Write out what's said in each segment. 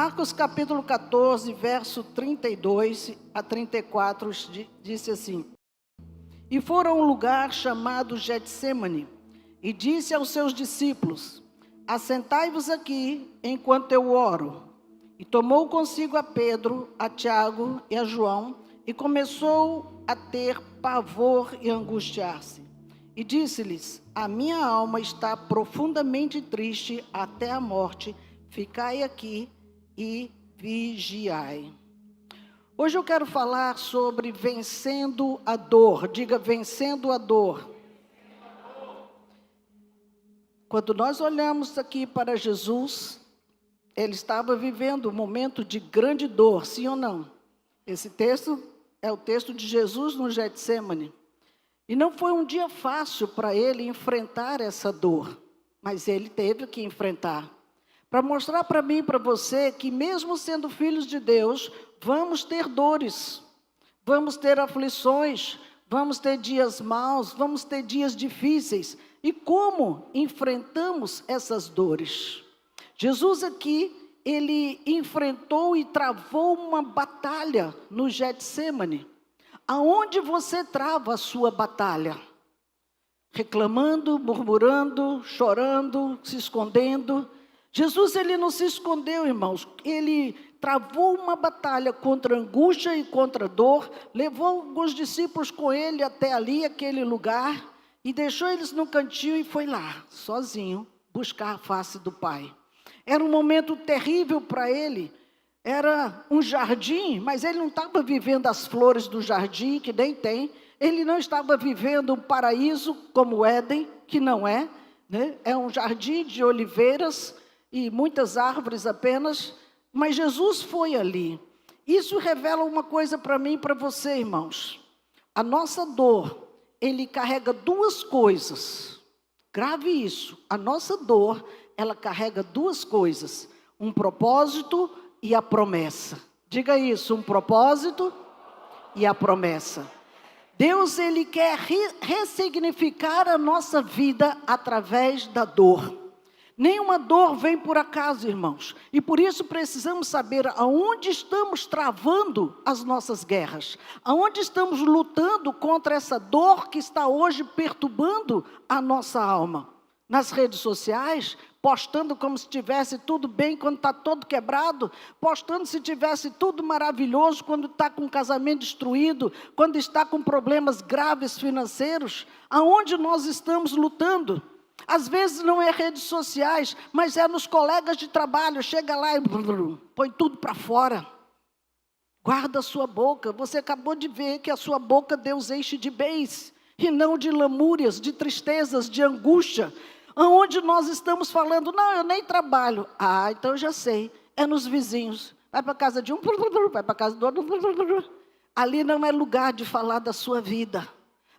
Marcos capítulo 14, verso 32 a 34, disse assim: E foram a um lugar chamado Getsêmani, e disse aos seus discípulos: Assentai-vos aqui, enquanto eu oro. E tomou consigo a Pedro, a Tiago e a João, e começou a ter pavor e angustiar-se. E disse-lhes: A minha alma está profundamente triste até a morte, ficai aqui e vigiai. Hoje eu quero falar sobre vencendo a dor. Diga, vencendo a dor. Quando nós olhamos aqui para Jesus, ele estava vivendo um momento de grande dor, sim ou não? Esse texto é o texto de Jesus no Getsêmani. E não foi um dia fácil para ele enfrentar essa dor, mas ele teve que enfrentar. Para mostrar para mim e para você que mesmo sendo filhos de Deus, vamos ter dores, vamos ter aflições, vamos ter dias maus, vamos ter dias difíceis. E como enfrentamos essas dores? Jesus aqui, ele enfrentou e travou uma batalha no Getsêmani. Aonde você trava a sua batalha? Reclamando, murmurando, chorando, se escondendo. Jesus, ele não se escondeu, irmãos. Ele travou uma batalha contra angústia e contra dor, levou alguns discípulos com ele até ali, aquele lugar, e deixou eles no cantinho e foi lá, sozinho, buscar a face do Pai. Era um momento terrível para ele. Era um jardim, mas ele não estava vivendo as flores do jardim, que nem tem. Ele não estava vivendo um paraíso como o Éden, que não é, né? É um jardim de oliveiras e muitas árvores apenas, mas Jesus foi ali. Isso revela uma coisa para mim e para você, irmãos. A nossa dor, ele carrega duas coisas. Grave isso. A nossa dor, ela carrega duas coisas: um propósito e a promessa. Diga isso, um propósito e a promessa. Deus, ele quer ressignificar a nossa vida através da dor. Nenhuma dor vem por acaso, irmãos. E por isso precisamos saber aonde estamos travando as nossas guerras. Aonde estamos lutando contra essa dor que está hoje perturbando a nossa alma. Nas redes sociais, postando como se tivesse tudo bem quando está todo quebrado, postando se tivesse tudo maravilhoso quando está com o casamento destruído, quando está com problemas graves financeiros. Aonde nós estamos lutando? Às vezes não é redes sociais, mas é nos colegas de trabalho. Chega lá e põe tudo para fora. Guarda a sua boca. Você acabou de ver que a sua boca Deus enche de bens, e não de lamúrias, de tristezas, de angústia. Aonde nós estamos falando, não, eu nem trabalho. Ah, então eu já sei, é nos vizinhos. Vai para a casa de um, vai para a casa do outro. Ali não é lugar de falar da sua vida.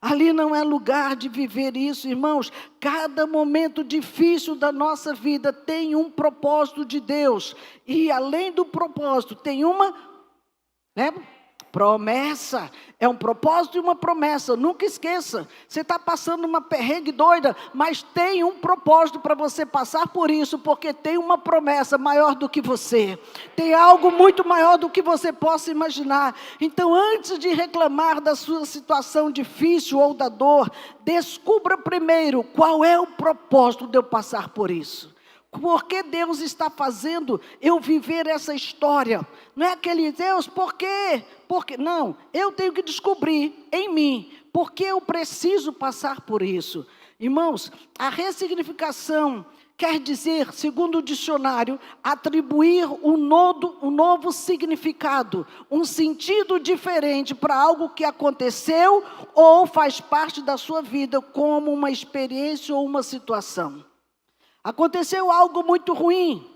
Ali não é lugar de viver isso, irmãos. Cada momento difícil da nossa vida tem um propósito de Deus. E além do propósito, tem uma promessa. É um propósito e uma promessa. Nunca esqueça. Você está passando uma perrengue doida, mas tem um propósito para você passar por isso, porque tem uma promessa maior do que você. Tem algo muito maior do que você possa imaginar. Então, antes de reclamar da sua situação difícil ou da dor, descubra primeiro qual é o propósito de eu passar por isso. Por que Deus está fazendo eu viver essa história? Não é aquele Deus, por quê? Porque não, eu tenho que descobrir em mim, porque eu preciso passar por isso. Irmãos, a ressignificação quer dizer, segundo o dicionário, atribuir um novo significado, um sentido diferente para algo que aconteceu ou faz parte da sua vida, como uma experiência ou uma situação. Aconteceu algo muito ruim,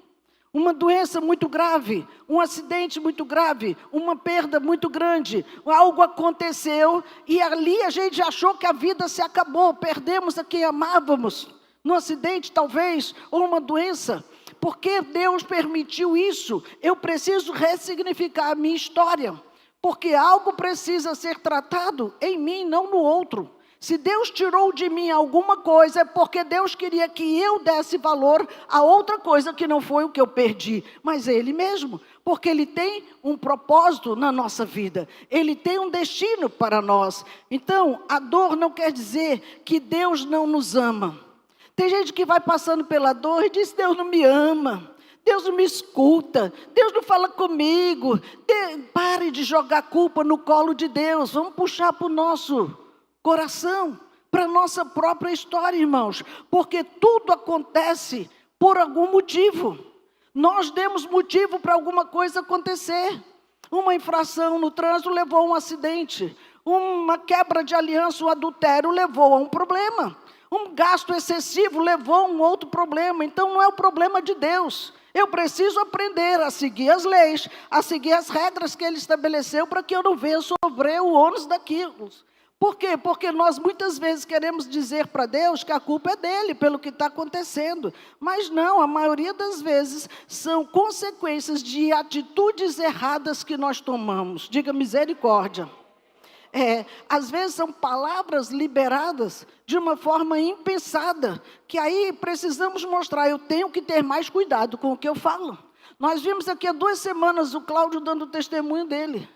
uma doença muito grave, um acidente muito grave, uma perda muito grande. Algo aconteceu e ali a gente achou que a vida se acabou, perdemos a quem amávamos, no acidente talvez, ou uma doença. Por que Deus permitiu isso? Eu preciso ressignificar a minha história, porque algo precisa ser tratado em mim, não no outro. Se Deus tirou de mim alguma coisa, é porque Deus queria que eu desse valor a outra coisa que não foi o que eu perdi, mas Ele mesmo, porque Ele tem um propósito na nossa vida, Ele tem um destino para nós. Então, a dor não quer dizer que Deus não nos ama. Tem gente que vai passando pela dor e diz: Deus não me ama, Deus não me escuta, Deus não fala comigo. Pare de jogar culpa no colo de Deus, vamos puxar para o nosso coração, para a nossa própria história, irmãos, porque tudo acontece por algum motivo. Nós demos motivo para alguma coisa acontecer. Uma infração no trânsito levou a um acidente, uma quebra de aliança, um adultério levou a um problema, um gasto excessivo levou a um outro problema. Então não é o problema de Deus. Eu preciso aprender a seguir as leis, a seguir as regras que Ele estabeleceu, para que eu não venha sofrer o ônus daquilo. Por quê? Porque nós muitas vezes queremos dizer para Deus que a culpa é dele pelo que está acontecendo. Mas não, a maioria das vezes são consequências de atitudes erradas que nós tomamos. Diga misericórdia. Às vezes são palavras liberadas de uma forma impensada, que aí precisamos mostrar: eu tenho que ter mais cuidado com o que eu falo. Nós vimos aqui há 2 semanas o Cláudio dando o testemunho dele.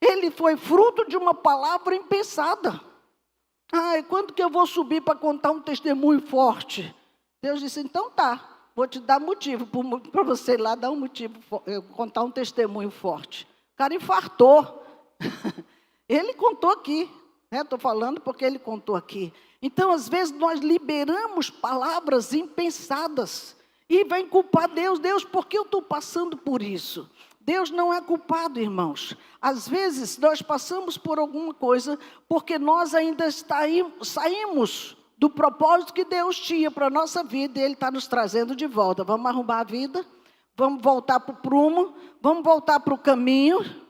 Ele foi fruto de uma palavra impensada. E quando que eu vou subir para contar um testemunho forte? Deus disse: então tá, vou te dar motivo para você ir lá dar um motivo, contar um testemunho forte. O cara infartou. Ele contou aqui, estou falando porque ele contou aqui. Então, às vezes, nós liberamos palavras impensadas e vem culpar Deus. Deus, por que eu estou passando por isso? Deus não é culpado, irmãos. Às vezes, nós passamos por alguma coisa porque nós ainda saímos do propósito que Deus tinha para a nossa vida e Ele está nos trazendo de volta. Vamos arrumar a vida, vamos voltar para o prumo, vamos voltar para o caminho.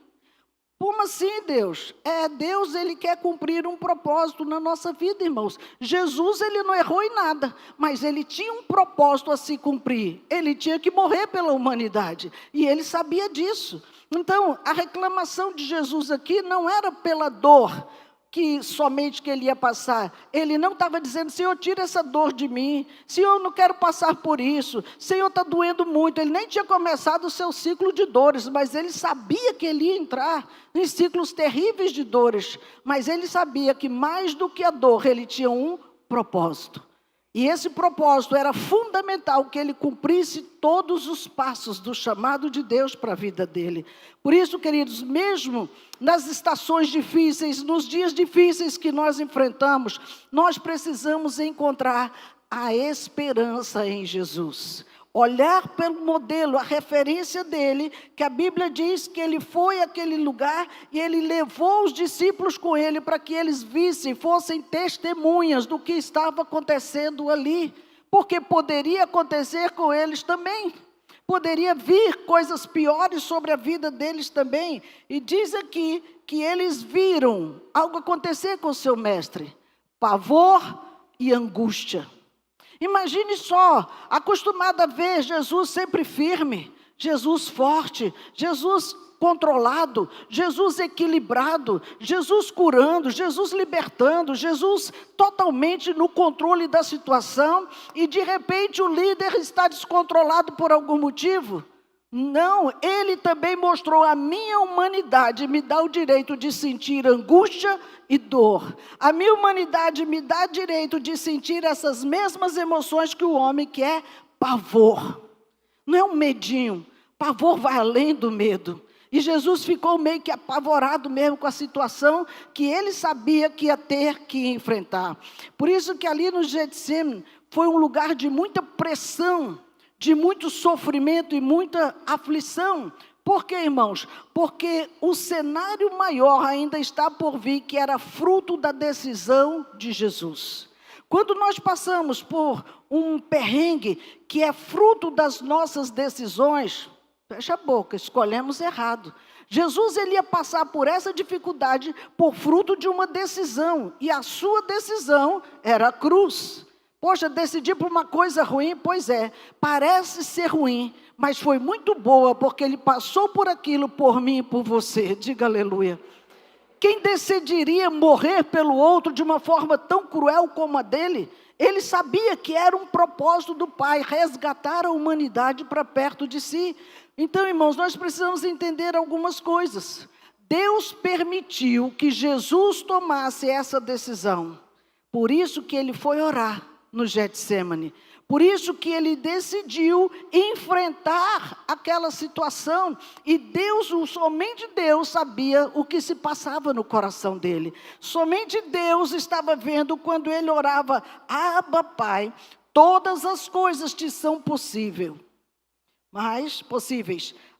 Como assim, Deus? Deus, Ele quer cumprir um propósito na nossa vida, irmãos. Jesus, Ele não errou em nada, mas Ele tinha um propósito a se cumprir. Ele tinha que morrer pela humanidade, e Ele sabia disso. Então, a reclamação de Jesus aqui não era pela dor que somente que Ele ia passar. Ele não estava dizendo: Senhor, tira essa dor de mim. Senhor, eu não quero passar por isso. Senhor, está doendo muito. Ele nem tinha começado o seu ciclo de dores, mas Ele sabia que Ele ia entrar em ciclos terríveis de dores. Mas Ele sabia que mais do que a dor, Ele tinha um propósito. E esse propósito era fundamental, que Ele cumprisse todos os passos do chamado de Deus para a vida dele. Por isso, queridos, mesmo nas estações difíceis, nos dias difíceis que nós enfrentamos, nós precisamos encontrar a esperança em Jesus. Olhar pelo modelo, a referência dele, que a Bíblia diz que ele foi àquele lugar e ele levou os discípulos com ele para que eles vissem, fossem testemunhas do que estava acontecendo ali. Porque poderia acontecer com eles também. Poderia vir coisas piores sobre a vida deles também. E diz aqui que eles viram algo acontecer com o seu mestre: pavor e angústia. Imagine só, acostumado a ver Jesus sempre firme, Jesus forte, Jesus controlado, Jesus equilibrado, Jesus curando, Jesus libertando, Jesus totalmente no controle da situação, e de repente o líder está descontrolado por algum motivo. Não, Ele também mostrou: a minha humanidade me dá o direito de sentir angústia e dor. A minha humanidade me dá direito de sentir essas mesmas emoções que o homem, que é pavor. Não é um medinho, pavor vai além do medo. E Jesus ficou meio que apavorado mesmo com a situação que ele sabia que ia ter que enfrentar. Por isso que ali no Getsemane foi um lugar de muita pressão, de muito sofrimento e muita aflição. Por quê, irmãos? Porque o cenário maior ainda está por vir, que era fruto da decisão de Jesus. Quando nós passamos por um perrengue que é fruto das nossas decisões, fecha a boca, escolhemos errado. Jesus, ele ia passar por essa dificuldade por fruto de uma decisão, e a sua decisão era a cruz. Poxa, decidir por uma coisa ruim? Pois é, parece ser ruim, mas foi muito boa, porque Ele passou por aquilo por mim e por você. Diga aleluia. Quem decidiria morrer pelo outro de uma forma tão cruel como a dele? Ele sabia que era um propósito do Pai, resgatar a humanidade para perto de si. Então, irmãos, nós precisamos entender algumas coisas. Deus permitiu que Jesus tomasse essa decisão. Por isso que ele foi orar no Getsêmani. Por isso que ele decidiu enfrentar aquela situação. E Deus, somente Deus sabia o que se passava no coração dele. Somente Deus estava vendo quando ele orava: Abba, Pai, todas as coisas te são possíveis.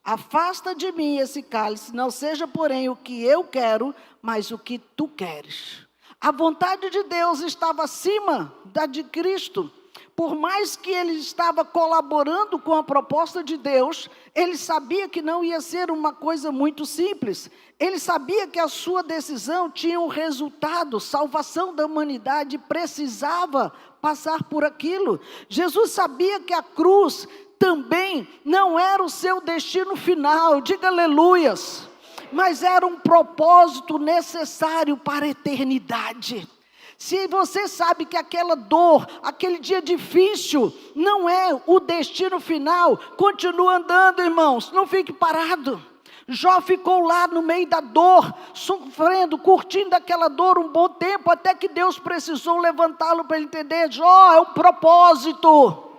Afasta de mim esse cálice, não seja porém o que eu quero, mas o que tu queres. A vontade de Deus estava acima da de Cristo. Por mais que ele estava colaborando com a proposta de Deus, ele sabia que não ia ser uma coisa muito simples. Ele sabia que a sua decisão tinha um resultado, salvação da humanidade, precisava passar por aquilo. Jesus sabia que a cruz também não era o seu destino final, diga aleluias, mas era um propósito necessário para a eternidade. Se você sabe que aquela dor, aquele dia difícil, não é o destino final, continua andando, irmãos, não fique parado. Jó ficou lá no meio da dor, sofrendo, curtindo aquela dor um bom tempo, até que Deus precisou levantá-lo para ele entender: Jó, é um propósito.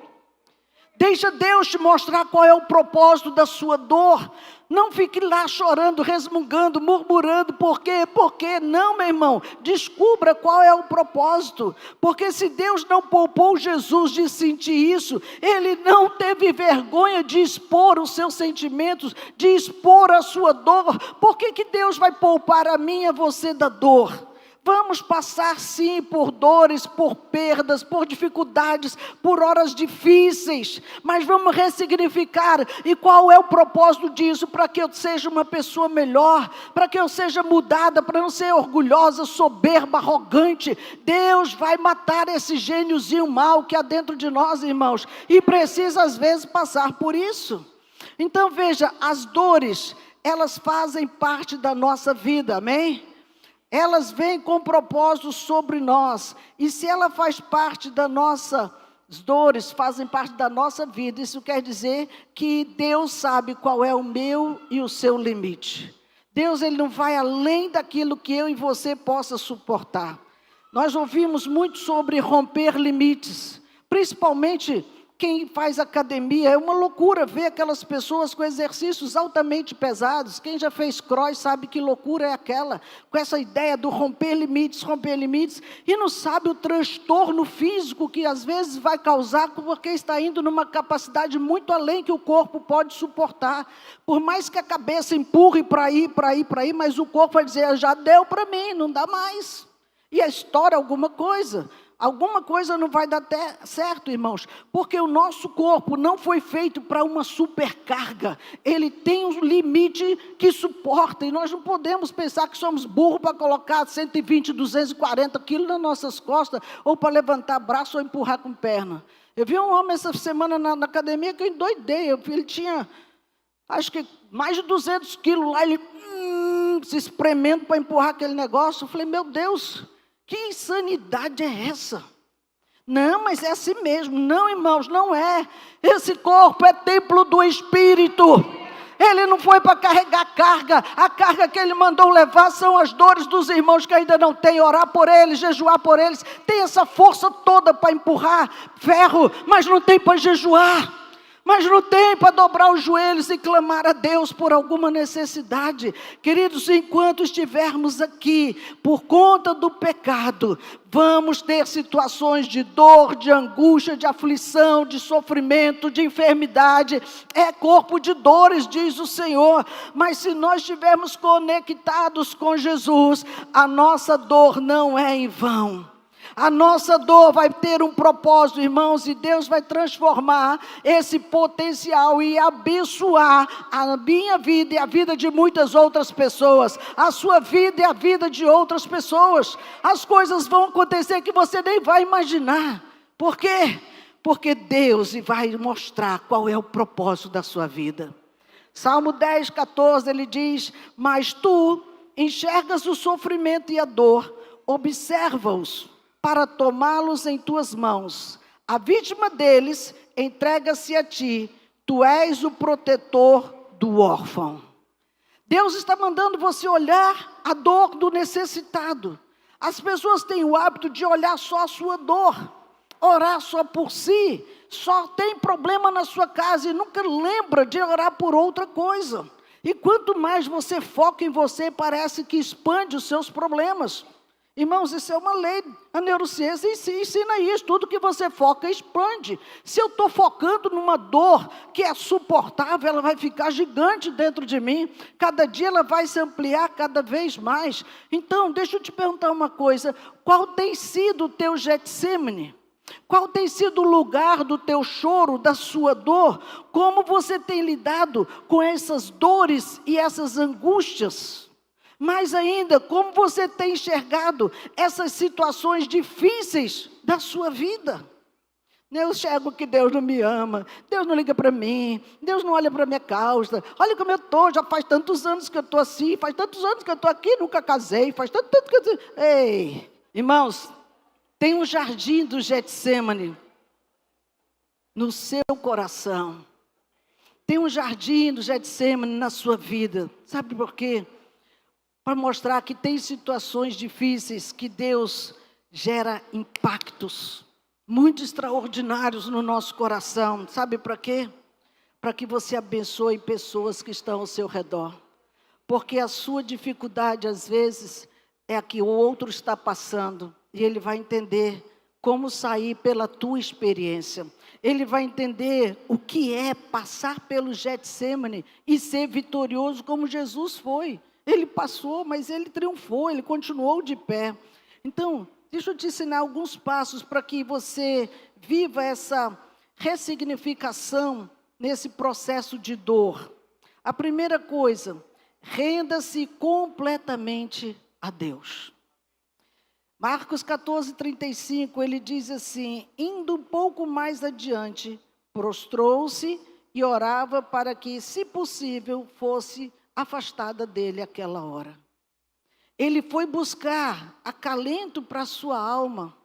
Deixa Deus te mostrar qual é o propósito da sua dor. Não fique lá chorando, resmungando, murmurando. Por quê? Porque não, meu irmão. Descubra qual é o propósito. Porque se Deus não poupou Jesus de sentir isso, Ele não teve vergonha de expor os seus sentimentos, de expor a sua dor. Por que Deus vai poupar a mim e a você da dor? Vamos passar sim por dores, por perdas, por dificuldades, por horas difíceis, mas vamos ressignificar. E qual é o propósito disso? Para que eu seja uma pessoa melhor, para que eu seja mudada, para não ser orgulhosa, soberba, arrogante. Deus vai matar esse gêniozinho mau que há dentro de nós, irmãos, e precisa às vezes passar por isso. Então veja, as dores, elas fazem parte da nossa vida, amém? Elas vêm com propósito sobre nós. E se ela faz parte da nossa dores, fazem parte da nossa vida, isso quer dizer que Deus sabe qual é o meu e o seu limite. Deus, Ele não vai além daquilo que eu e você possa suportar. Nós ouvimos muito sobre romper limites, principalmente quem faz academia. É uma loucura ver aquelas pessoas com exercícios altamente pesados. Quem já fez cross sabe que loucura é aquela, com essa ideia do romper limites, e não sabe o transtorno físico que às vezes vai causar, porque está indo numa capacidade muito além que o corpo pode suportar. Por mais que a cabeça empurre para ir, mas o corpo vai dizer: já deu para mim, não dá mais. E a história alguma coisa não vai dar até certo, irmãos, porque o nosso corpo não foi feito para uma supercarga. Ele tem um limite que suporta, e nós não podemos pensar que somos burros para colocar 120, 240 quilos nas nossas costas, ou para levantar braço ou empurrar com perna. Eu vi um homem essa semana na academia que eu endoidei. Ele tinha, acho que mais de 200 quilos lá, ele se espremendo para empurrar aquele negócio. Eu falei: meu Deus, que insanidade é essa? Não, mas é assim mesmo. Não, irmãos, não é. Esse corpo é templo do Espírito. Ele não foi para carregar carga. A carga que ele mandou levar são as dores dos irmãos que ainda não têm. Orar por eles, jejuar por eles. Tem essa força toda para empurrar ferro, mas não tem para jejuar. Mas não tem para dobrar os joelhos e clamar a Deus por alguma necessidade. Queridos, enquanto estivermos aqui, por conta do pecado, vamos ter situações de dor, de angústia, de aflição, de sofrimento, de enfermidade. É corpo de dores, diz o Senhor. Mas se nós estivermos conectados com Jesus, a nossa dor não é em vão. A nossa dor vai ter um propósito, irmãos, e Deus vai transformar esse potencial e abençoar a minha vida e a vida de muitas outras pessoas, a sua vida e a vida de outras pessoas. As coisas vão acontecer que você nem vai imaginar. Por quê? Porque Deus vai mostrar qual é o propósito da sua vida. Salmo 10, 14, ele diz: mas tu enxergas o sofrimento e a dor, observa-os para tomá-los em tuas mãos. A vítima deles entrega-se a ti, tu és o protetor do órfão. Deus está mandando você olhar a dor do necessitado. As pessoas têm o hábito de olhar só a sua dor, orar só por si, só tem problema na sua casa e nunca lembra de orar por outra coisa. E quanto mais você foca em você, parece que expande os seus problemas. Irmãos, isso é uma lei, a neurociência ensina isso, tudo que você foca expande. Se eu estou focando numa dor que é suportável, ela vai ficar gigante dentro de mim, cada dia ela vai se ampliar cada vez mais. Então, deixa eu te perguntar uma coisa, qual tem sido o teu Getsemane? Qual tem sido o lugar do teu choro, da sua dor? Como você tem lidado com essas dores e essas angústias? Mais ainda, como você tem enxergado essas situações difíceis da sua vida? Eu enxergo que Deus não me ama, Deus não liga para mim, Deus não olha para a minha causa. Olha como eu estou, já faz tantos anos que eu estou assim, faz tantos anos que eu estou aqui, nunca casei, faz tanto que eu... Ei, irmãos, tem um jardim do Getsemane no seu coração. Tem um jardim do Getsemane na sua vida. Sabe por quê? Para mostrar que tem situações difíceis que Deus gera impactos muito extraordinários no nosso coração. Sabe para quê? Para que você abençoe pessoas que estão ao seu redor. Porque a sua dificuldade, às vezes, é a que o outro está passando. E ele vai entender como sair pela tua experiência. Ele vai entender o que é passar pelo Getsemane e ser vitorioso como Jesus foi. Ele passou, mas ele triunfou, ele continuou de pé. Então, deixa eu te ensinar alguns passos para que você viva essa ressignificação nesse processo de dor. A primeira coisa, renda-se completamente a Deus. Marcos 14:35, ele diz assim, indo um pouco mais adiante, prostrou-se e orava para que, se possível, fosse afastada dele aquela hora. Ele foi buscar acalento para a sua alma,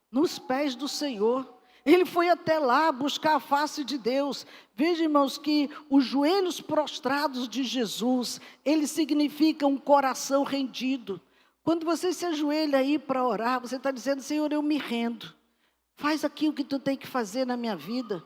nos pés do Senhor. Ele foi até lá buscar a face de Deus. Veja, irmãos, que os joelhos prostrados de Jesus, ele significa um coração rendido. Quando você se ajoelha aí para orar, você está dizendo, Senhor, eu me rendo. Faz aquilo que tu tem que fazer na minha vida.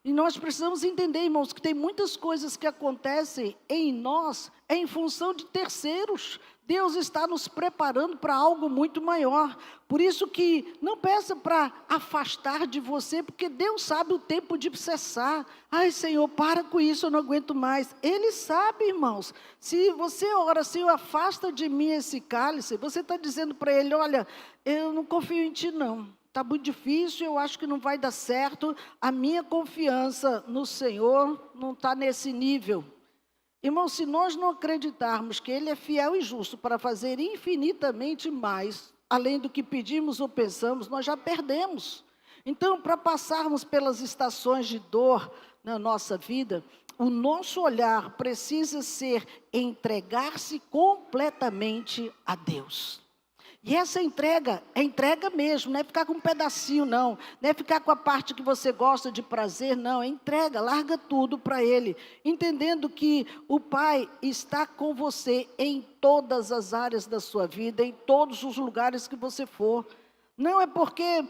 E nós precisamos entender, irmãos, que tem muitas coisas que acontecem em nós, em função de terceiros. Deus está nos preparando para algo muito maior. Por isso que não peça para afastar de você, porque Deus sabe o tempo de cessar. Ai, Senhor, para com isso, eu não aguento mais. Ele sabe, irmãos. Se você ora, Senhor, afasta de mim esse cálice, você está dizendo para ele, olha, eu não confio em ti, não. Está muito difícil, eu acho que não vai dar certo. A minha confiança no Senhor não está nesse nível. Irmão, se nós não acreditarmos que Ele é fiel e justo para fazer infinitamente mais, além do que pedimos ou pensamos, nós já perdemos. Então, para passarmos pelas estações de dor na nossa vida, o nosso olhar precisa ser entregar-se completamente a Deus. E essa entrega, é entrega mesmo, não é ficar com um pedacinho, não. Não é ficar com a parte que você gosta de prazer, não. É entrega, larga tudo para Ele. Entendendo que o Pai está com você em todas as áreas da sua vida, em todos os lugares que você for. Não é porque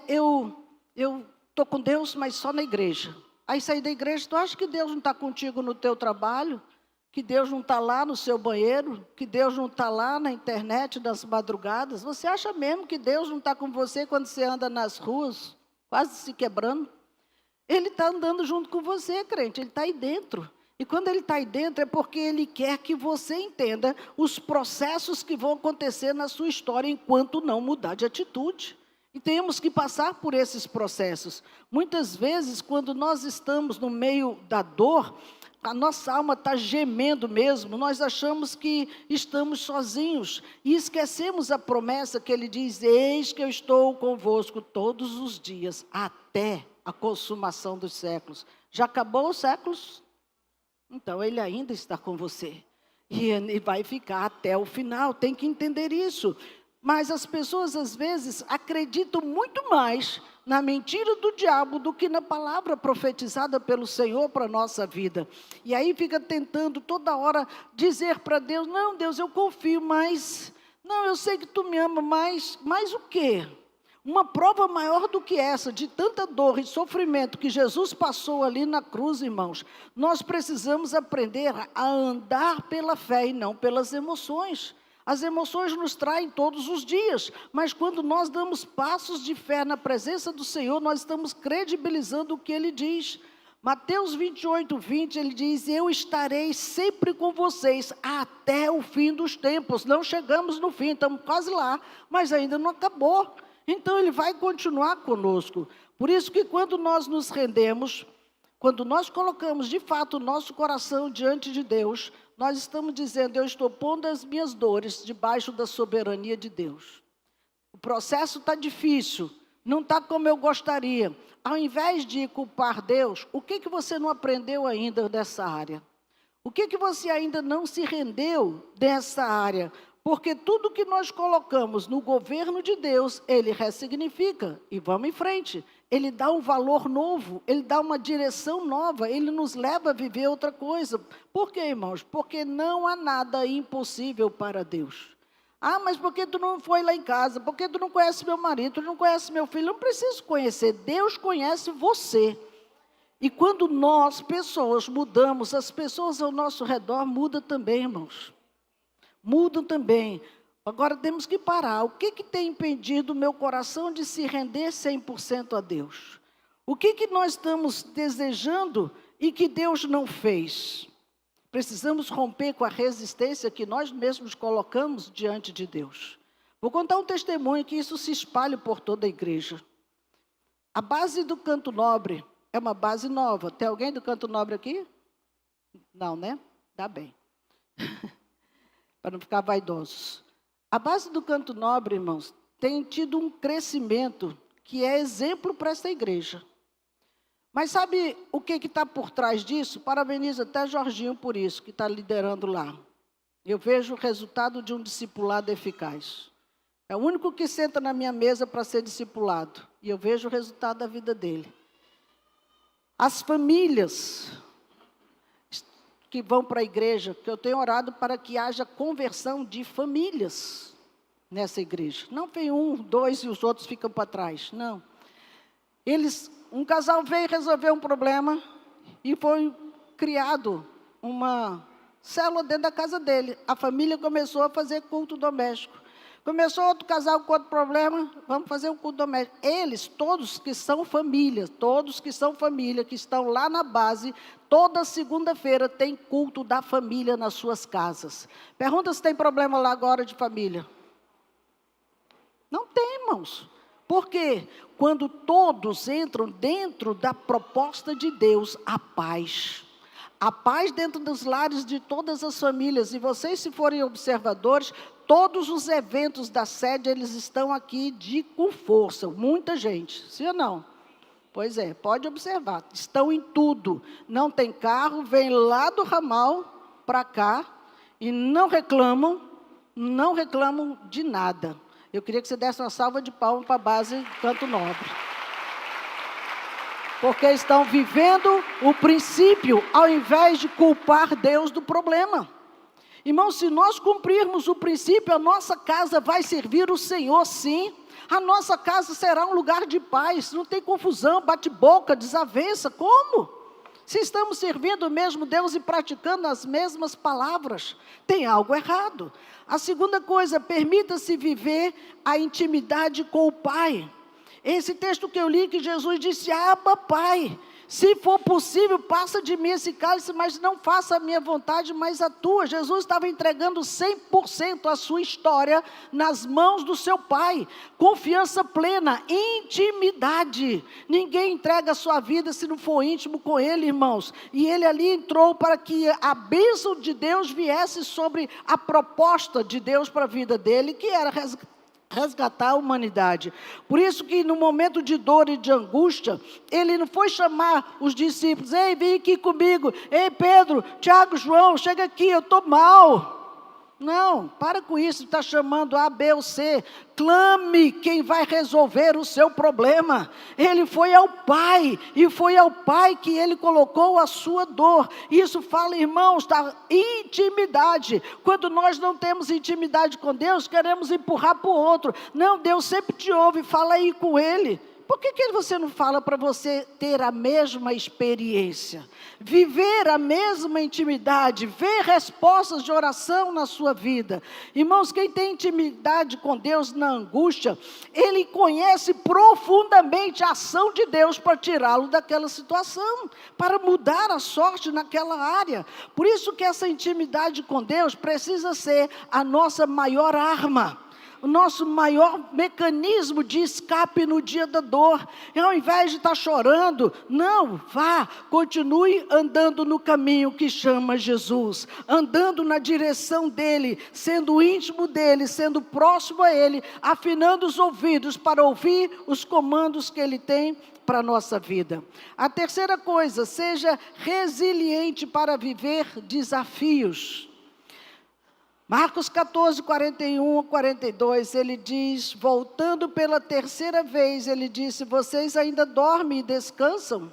eu estou com Deus, mas só na igreja. Aí sair da igreja, tu acha que Deus não está contigo no teu trabalho? Que Deus não está lá no seu banheiro, que Deus não está lá na internet das madrugadas. Você acha mesmo que Deus não está com você quando você anda nas ruas, quase se quebrando? Ele está andando junto com você, crente, Ele está aí dentro. E quando Ele está aí dentro é porque Ele quer que você entenda os processos que vão acontecer na sua história enquanto não mudar de atitude. E temos que passar por esses processos. Muitas vezes, quando nós estamos no meio da dor, a nossa alma está gemendo mesmo, nós achamos que estamos sozinhos e esquecemos a promessa que Ele diz, eis que eu estou convosco todos os dias, até a consumação dos séculos. Já acabou os séculos? Então Ele ainda está com você. e vai ficar até o final, tem que entender isso. Mas as pessoas, às vezes, acreditam muito mais na mentira do diabo do que na palavra profetizada pelo Senhor para a nossa vida. E aí fica tentando toda hora dizer para Deus, não, Deus, eu confio, mas... Não, eu sei que tu me ama, mas o quê? Uma prova maior do que essa, de tanta dor e sofrimento que Jesus passou ali na cruz, irmãos, nós precisamos aprender a andar pela fé e não pelas emoções. As emoções nos traem todos os dias, mas quando nós damos passos de fé na presença do Senhor, nós estamos credibilizando o que Ele diz. Mateus 28, 20, Ele diz, eu estarei sempre com vocês até o fim dos tempos. Não chegamos no fim, estamos quase lá, mas ainda não acabou. Então Ele vai continuar conosco. Por isso que quando nós nos rendemos, quando nós colocamos de fato o nosso coração diante de Deus, nós estamos dizendo, eu estou pondo as minhas dores debaixo da soberania de Deus. O processo está difícil, não está como eu gostaria. Ao invés de culpar Deus, o que você não aprendeu ainda dessa área? O que você ainda não se rendeu dessa área? Porque tudo que nós colocamos no governo de Deus, Ele ressignifica e vamos em frente. Ele dá um valor novo, Ele dá uma direção nova, Ele nos leva a viver outra coisa. Por quê, irmãos? Porque não há nada impossível para Deus. Ah, mas por que tu não foi lá em casa? Por que tu não conhece meu marido? Tu não conhece meu filho? Não preciso conhecer, Deus conhece você. E quando nós, pessoas, mudamos, as pessoas ao nosso redor mudam também, irmãos. Mudam também. Agora temos que parar. O que tem impedido o meu coração de se render 100% a Deus? O que nós estamos desejando e que Deus não fez? Precisamos romper com a resistência que nós mesmos colocamos diante de Deus. Vou contar um testemunho que isso se espalhe por toda a igreja. A base do canto nobre é uma base nova. Tem alguém do canto nobre aqui? Não, né? Dá bem. Para não ficar vaidosos. A base do canto nobre, irmãos, tem tido um crescimento que é exemplo para essa igreja. Mas sabe o que está por trás disso? Parabenizo até Jorginho por isso, que está liderando lá. Eu vejo o resultado de um discipulado eficaz. É o único que senta na minha mesa para ser discipulado. E eu vejo o resultado da vida dele. As famílias que vão para a igreja, que eu tenho orado para que haja conversão de famílias nessa igreja. Não vem um, dois e os outros ficam para trás, não. Um casal veio resolver um problema e foi criado uma célula dentro da casa dele. A família começou a fazer culto doméstico. Começou outro casal com outro problema, vamos fazer um culto doméstico. Eles, todos que são família, que estão lá na base, toda segunda-feira tem culto da família nas suas casas. Pergunta se tem problema lá agora de família. Não tem, irmãos. Por quê? Quando todos entram dentro da proposta de Deus, a paz. A paz dentro dos lares de todas as famílias. E vocês, se forem observadores, todos os eventos da sede, eles estão aqui com força. Muita gente, sim ou não? Pois é, pode observar. Estão em tudo. Não tem carro, vem lá do ramal para cá e não reclamam de nada. Eu queria que você desse uma salva de palmas para a base Canto Nobre. Porque estão vivendo o princípio, ao invés de culpar Deus do problema. Irmãos, se nós cumprirmos o princípio, a nossa casa vai servir o Senhor, sim. A nossa casa será um lugar de paz, não tem confusão, bate-boca, desavença. Como? Se estamos servindo o mesmo Deus e praticando as mesmas palavras, tem algo errado. A segunda coisa, permita-se viver a intimidade com o Pai. Esse texto que eu li, que Jesus disse, Abba, Pai, se for possível, passa de mim esse cálice, mas não faça a minha vontade, mas a tua. Jesus estava entregando 100% a sua história nas mãos do seu Pai. Confiança plena, intimidade. Ninguém entrega a sua vida se não for íntimo com Ele, irmãos. E Ele ali entrou para que a bênção de Deus viesse sobre a proposta de Deus para a vida dele, que era resgatar a humanidade. Por isso que no momento de dor e de angústia, ele não foi chamar os discípulos: ei, vem aqui comigo, ei Pedro, Tiago, João, chega aqui, eu estou mal. Não, para com isso, está chamando A, B ou C. Clame quem vai resolver o seu problema. Ele foi ao Pai, e foi ao Pai que ele colocou a sua dor. Isso fala, irmãos, da intimidade. Quando nós não temos intimidade com Deus, queremos empurrar para o outro. Não, Deus sempre te ouve, fala aí com Ele. Por que você não fala para você ter a mesma experiência? Viver a mesma intimidade, ver respostas de oração na sua vida. Irmãos, quem tem intimidade com Deus na angústia, ele conhece profundamente a ação de Deus para tirá-lo daquela situação, para mudar a sorte naquela área. Por isso que essa intimidade com Deus precisa ser a nossa maior arma. O nosso maior mecanismo de escape no dia da dor. E ao invés de estar chorando, não, continue andando no caminho que chama Jesus, andando na direção dEle, sendo íntimo dEle, sendo próximo a Ele, afinando os ouvidos para ouvir os comandos que Ele tem para a nossa vida. A terceira coisa, seja resiliente para viver desafios. Marcos 14, 41 a 42, ele diz, voltando pela terceira vez, ele disse: vocês ainda dormem e descansam?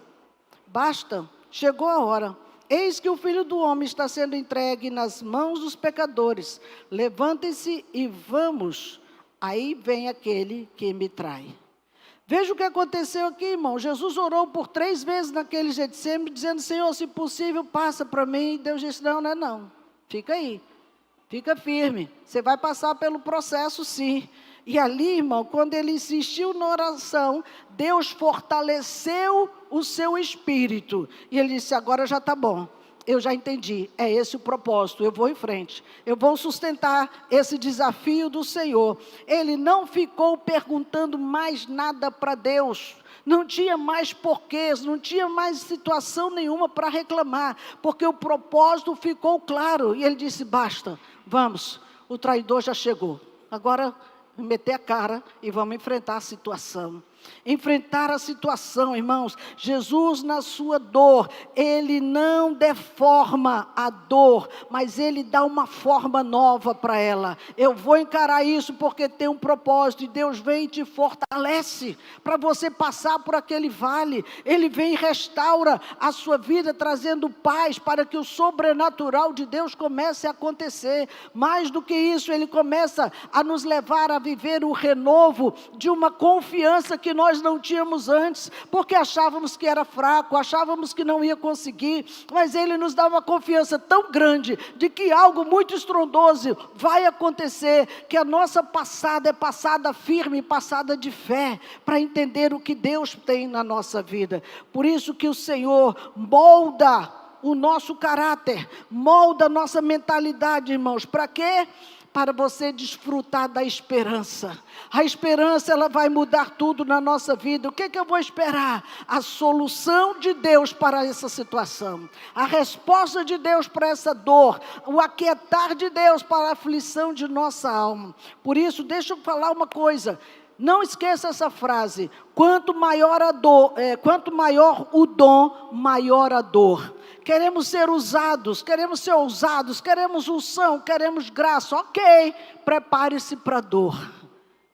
Basta, chegou a hora. Eis que o Filho do Homem está sendo entregue nas mãos dos pecadores. Levantem-se e vamos. Aí vem aquele que me trai. Veja o que aconteceu aqui, irmão. Jesus orou por 3 vezes naquele Getsêmani, dizendo: Senhor, se possível, passa para mim. E Deus disse: não, não é não. Fica aí. Fica firme, você vai passar pelo processo sim. E ali, irmão, quando ele insistiu na oração, Deus fortaleceu o seu espírito. E ele disse: agora já está bom, eu já entendi, é esse o propósito, eu vou em frente. Eu vou sustentar esse desafio do Senhor. Ele não ficou perguntando mais nada para Deus. Não tinha mais porquês, não tinha mais situação nenhuma para reclamar, porque o propósito ficou claro. E ele disse: basta, vamos, o traidor já chegou. Agora, meter a cara e vamos enfrentar a situação. Enfrentar a situação, irmãos. Jesus, na sua dor, ele não deforma a dor, mas ele dá uma forma nova para ela. Eu vou encarar isso porque tem um propósito, e Deus vem e te fortalece para você passar por aquele vale. Ele vem e restaura a sua vida, trazendo paz para que o sobrenatural de Deus comece a acontecer. Mais do que isso, ele começa a nos levar a viver o renovo de uma confiança que nós não tínhamos antes, porque achávamos que era fraco, achávamos que não ia conseguir, mas ele nos dá uma confiança tão grande, de que algo muito estrondoso vai acontecer, que a nossa passada é passada firme, passada de fé, para entender o que Deus tem na nossa vida. Por isso que o Senhor molda o nosso caráter, molda a nossa mentalidade, irmãos. Para quê? Para você desfrutar da esperança. A esperança, ela vai mudar tudo na nossa vida. O que eu vou esperar? A solução de Deus para essa situação. A resposta de Deus para essa dor. O aquietar de Deus para a aflição de nossa alma. Por isso, deixa eu falar uma coisa. Não esqueça essa frase: quanto maior o dom, maior a dor. Queremos ser usados, queremos ser ousados, queremos unção, queremos graça. Ok, prepare-se para a dor.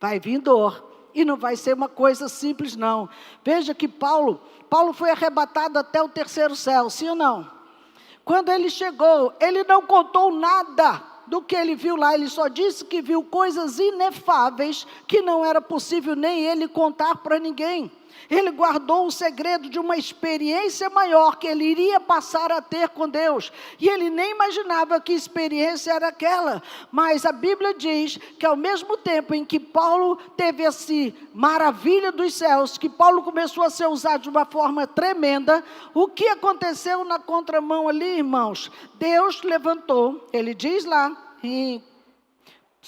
Vai vir dor, e não vai ser uma coisa simples não. Veja que Paulo foi arrebatado até o 3º céu, sim ou não? Quando ele chegou, ele não contou nada do que ele viu lá. Ele só disse que viu coisas inefáveis, que não era possível nem ele contar para ninguém. Ele guardou o segredo de uma experiência maior que ele iria passar a ter com Deus. E ele nem imaginava que experiência era aquela. Mas a Bíblia diz que ao mesmo tempo em que Paulo teve essa maravilha dos céus, que Paulo começou a ser usado de uma forma tremenda, o que aconteceu na contramão ali, irmãos? Deus levantou, ele diz lá em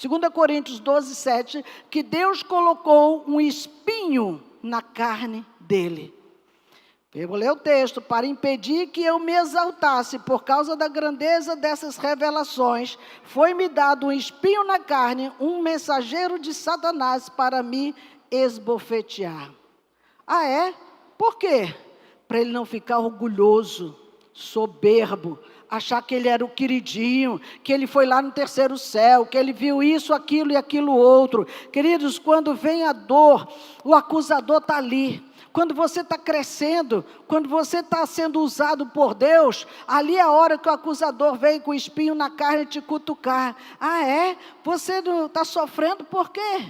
2 Coríntios 12, 7, que Deus colocou um espinho na carne dele. Eu vou ler o texto. Para impedir que eu me exaltasse por causa da grandeza dessas revelações, foi-me dado um espinho na carne, um mensageiro de Satanás para me esbofetear. Ah, é? Por quê? Para ele não ficar orgulhoso, soberbo, achar que ele era o queridinho, que ele foi lá no terceiro céu, que ele viu isso, aquilo e aquilo outro. Queridos, quando vem a dor, o acusador está ali. Quando você está crescendo, quando você está sendo usado por Deus, ali é a hora que o acusador vem com o espinho na carne te cutucar. Ah, é? Você não está sofrendo por quê?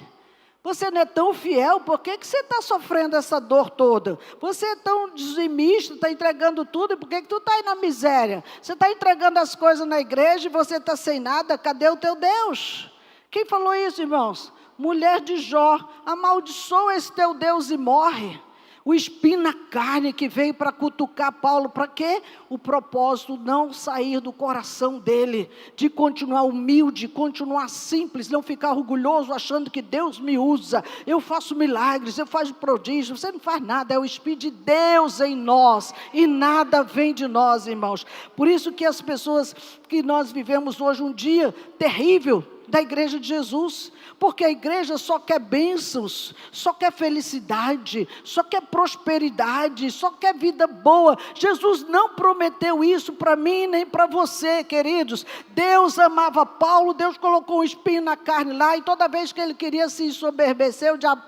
Você não é tão fiel, por que você está sofrendo essa dor toda? Você é tão dizimista, está entregando tudo, e por que tu está aí na miséria? Você está entregando as coisas na igreja e você está sem nada, cadê o teu Deus? Quem falou isso, irmãos? Mulher de Jó, amaldiçoa esse teu Deus e morre. O espinho na carne que veio para cutucar Paulo, para quê? O propósito não sair do coração dele, de continuar humilde, continuar simples, não ficar orgulhoso achando que Deus me usa, eu faço milagres, eu faço prodígios. Você não faz nada, é o Espírito de Deus em nós, e nada vem de nós, irmãos. Por isso que as pessoas que nós vivemos hoje um dia terrível da igreja de Jesus, porque a igreja só quer bênçãos, só quer felicidade, só quer prosperidade, só quer vida boa. Jesus não prometeu isso para mim nem para você, queridos. Deus amava Paulo, Deus colocou um espinho na carne lá, e toda vez que ele queria se ensoberbecer, o diabo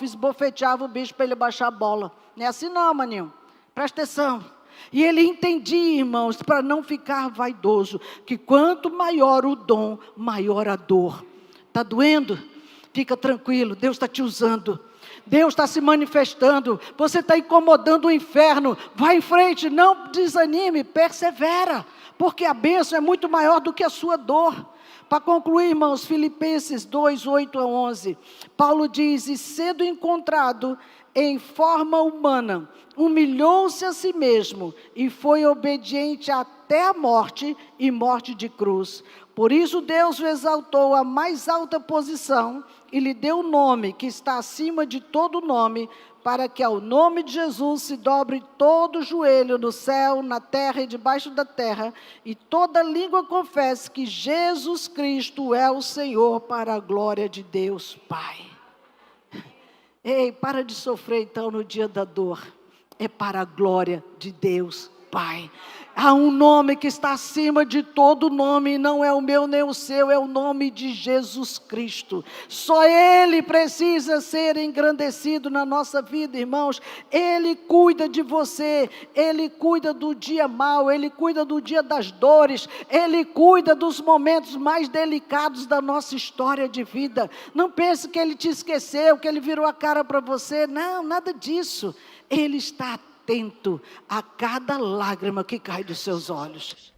esbofeteava o bicho para ele baixar a bola. Não é assim não, maninho, presta atenção. E ele entendia, irmãos, para não ficar vaidoso, que quanto maior o dom, maior a dor. Está doendo? Fica tranquilo, Deus está te usando. Deus está se manifestando. Você está incomodando o inferno. Vai em frente, não desanime, persevera. Porque a bênção é muito maior do que a sua dor. Para concluir, irmãos, Filipenses 2, 8 a 11. Paulo diz, e sendo encontrado em forma humana, humilhou-se a si mesmo e foi obediente até a morte e morte de cruz. Por isso Deus o exaltou à mais alta posição e lhe deu o nome que está acima de todo nome, para que ao nome de Jesus se dobre todo o joelho no céu, na terra e debaixo da terra, e toda língua confesse que Jesus Cristo é o Senhor, para a glória de Deus Pai. Ei, para de sofrer então no dia da dor. É para a glória de Deus Pai. Há um nome que está acima de todo nome, e não é o meu nem o seu, é o nome de Jesus Cristo. Só Ele precisa ser engrandecido na nossa vida, irmãos. Ele cuida de você, Ele cuida do dia mau, Ele cuida do dia das dores, Ele cuida dos momentos mais delicados da nossa história de vida. Não pense que Ele te esqueceu, que Ele virou a cara para você. Não, nada disso. Ele está atento a cada lágrima que cai dos seus olhos.